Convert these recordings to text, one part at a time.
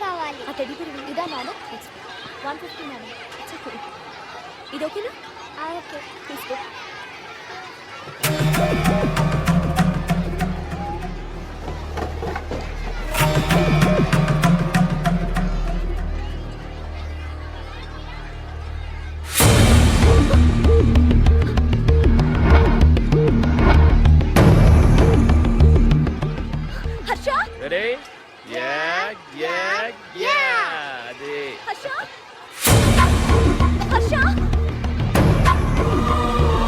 కావాలి. ఆ teddy bear ఇదా మేడం? 150 మేడం. ఇది ఓకేనా? ఓకే తీసుకో. హర్ష రెడీ అదే హర్ష హర్ష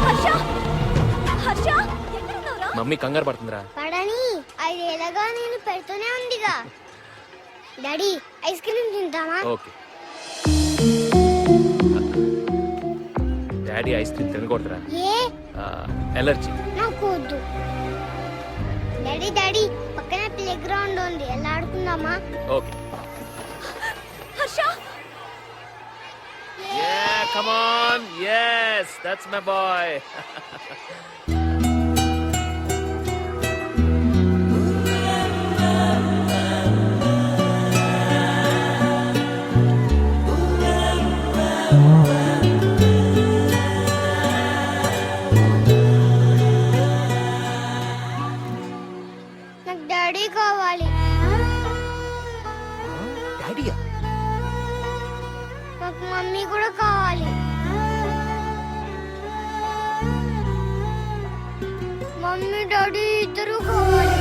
హర్ష హర్ష ఎక్కడున్నావురా? మమ్మీ కంగారు పడుతుందిరా. పడని 5 ఏళ్ళగా నేను పెడుతూనే ఉందిగా. డాడీ ఐస్ క్రీమ్ తింటామా? ఓకే. డాడీ ఐస్ క్రీమ్ తినకూడదురా, ఏ ఎలర్జీ. నాకు వద్దు. డాడీ డాడీ పక్కన ప్లే గ్రౌండ్ ఉంది, ఎలా ఆడుకుందామా? Okay. Harsha Yeah, come on. Yes, that's my boy. నాకు డాడీ కావాలి. డాడీయా? నాకు మమ్మీ కూడా కావాలి. మమ్మీ డాడీ ఇద్దరు కావాలి.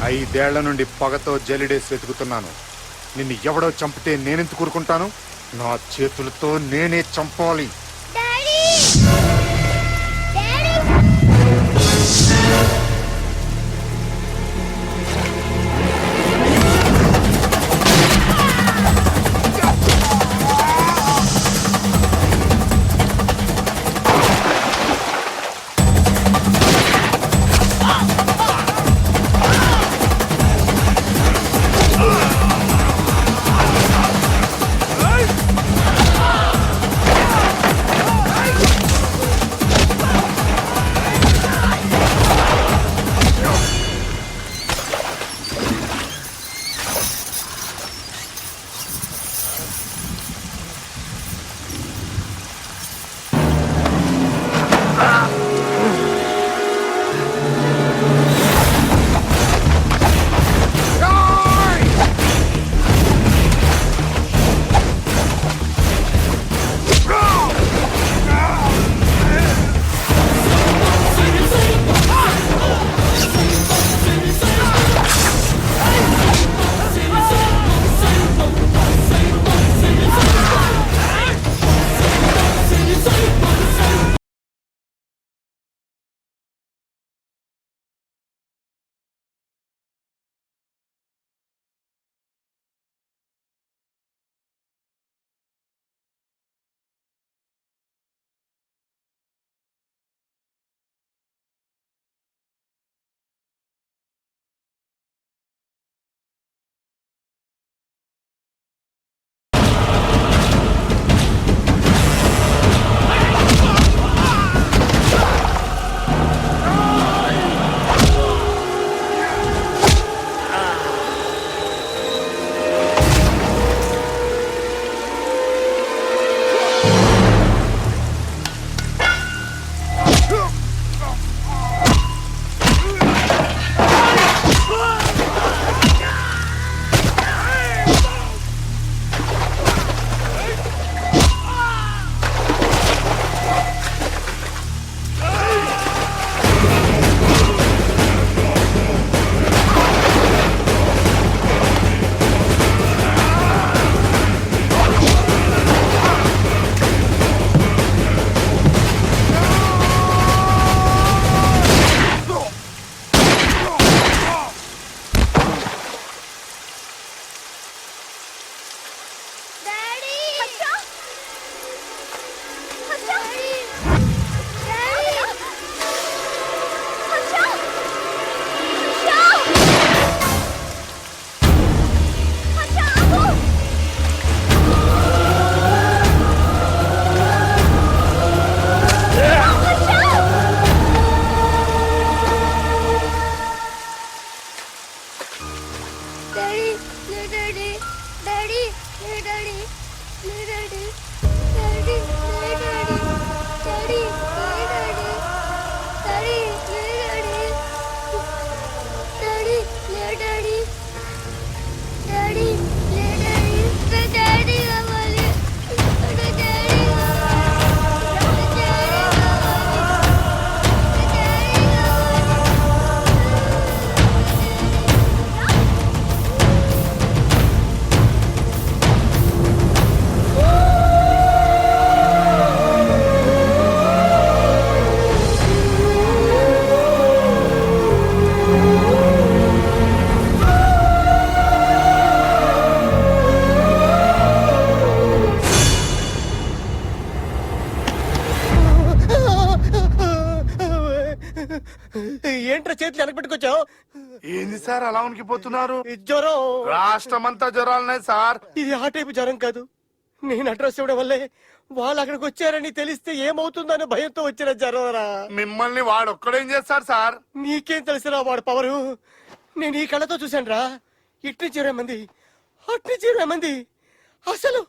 ఐదేళ్ల నుండి పగతో జలిడేసి వెతుకుతున్నాను. నిన్ను ఎవడో చంపితే నేనెందుకు ఊరుకుంటాను? నా చేతులతో నేనే చంపాలి. Daddy daddy Hey! ఏంట్రా చేతులు వెనక పెట్టుకొచ్చావు? ఏంది సార్ అలా ఉనికిపోతున్నారు? జ్వరం. రాష్ట్రమంతా జ్వరాలున్నాయి సార్. ఇది ఆ టైపు జ్వరం కాదు. నేను అడ్రస్ ఇవ్వడం వల్లే వాళ్ళు అక్కడికి వచ్చారని తెలిస్తే ఏమవుతుందనే భయంతో వచ్చిన జ్వరంరా. మిమ్మల్ని వాడొక్కడేం చేస్తారు సార్? నీకేం తెలుసురా వాడు పవరు? నేను ఈ కళ్ళతో చూశాను రా. ఇట్ని 20 మంది, అట్ని 20 మంది. అసలు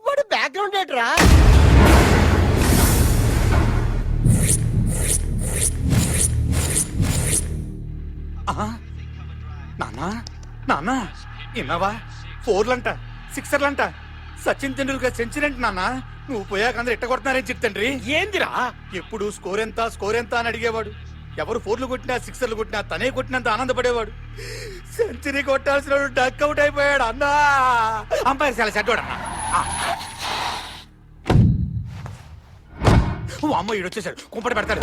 వాడు బ్యాక్గ్రౌండ్ ఏంట్రా? నానా నానా విన్నావా? 4లంట 6లంట. సచిన్ తెండూల్కర్ సెంచరీ అంట నాన్న. నువ్వు పోయాక అందరు ఎట్ట కొడుతున్నారని చెప్తండ్రి. ఏందిరా? ఎప్పుడు స్కోర్ ఎంత అని అడిగేవాడు. ఎవరు 4లు కొట్టినా 6లు కొట్టినా తనే కొట్టినంత ఆనందపడేవాడు. సెంచరీ కొట్టాల్సిన డక్ అవుట్ అయిపోయాడు అన్నా. అంపైర్ చాలా చెడ్డోడు అన్నా. ఓ అమ్మ ఈడొచ్చేసాడు, కుంపటి పెడతాడు.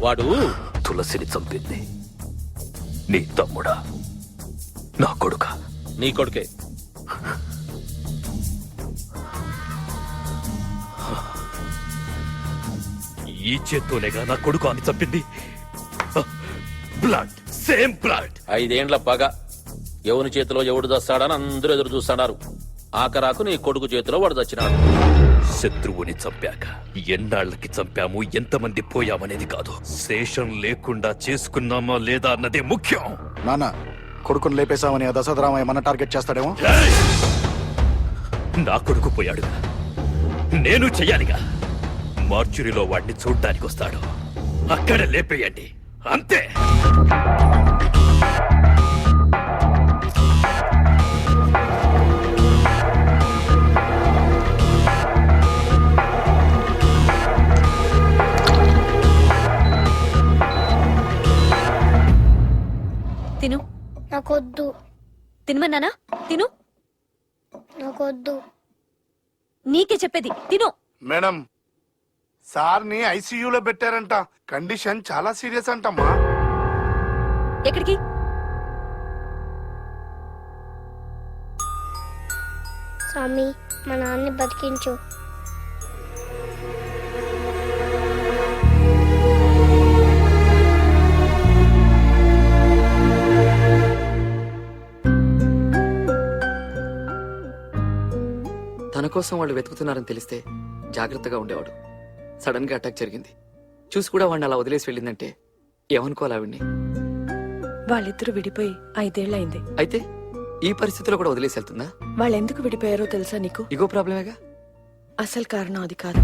వాడు తులసిని చంపింది నీ తమ్ముడా, నా కొడుక? నీ కొడుకే. ఈ చేత్తోనేగా నా కొడుకు అని చంపింది. Blood, same blood. 5 ఏండ్ల పగ ఎవని చేతిలో ఎవడు దస్తాడని అందరూ ఎదురు చూస్తున్నారు. ఆఖరాకు నీ కొడుకు చేతిలో వాడు దచ్చినాడు. శత్రువుని చంపాక ఎన్నాళ్ళకి చంపాము, ఎంతమంది పోయామనేది కాదు, శేషం లేకుండా చేసుకున్నామా లేదా అన్నదే ముఖ్యం. నాన్న, కొడుకుని లేపేశామని ఆ దశరథరామయ్య మన టార్గెట్ చేస్తాడేమో. ఏయ్! నా కొడుకు పోయాడుగా, నేను చెయ్యాలిగా. మార్చురీలో వాడిని చూడ్డానికి వస్తాడు, అక్కడ లేపేయండి, అంతే. తిను. నాకొద్దు. తినమన్నానా? తిను. నాకొద్దు. నీకే చెప్పేది, తిను. మేడం, సార్ని ఐసీయూలో పెట్టారంట. కండిషన్ చాలా సీరియస్ అంటమ్మా. ఎక్కడికి? స్వామి, మా నాన్నని బతికించు. తన కోసం వాళ్ళు వెతుకుతున్నారని తెలిస్తే జాగ్రత్తగా ఉండేవాడు. సడన్ గా అటాక్ జరిగింది. చూసి కూడా వాడిని అలా వదిలేసి వెళ్ళిందంటే ఏమనుకోవాలి ఆవిడ్ని? వాళ్ళిద్దరూ విడిపోయి 5 ఏళ్లయింది. అయితే ఈ పరిస్థితిలో కూడా వదిలేసి వెళ్తుందా? వాళ్ళెందుకు విడిపోయారో తెలుసా నీకు? ఇగో ప్రాబ్లమేగా. అసలు కారణం అది కాదు.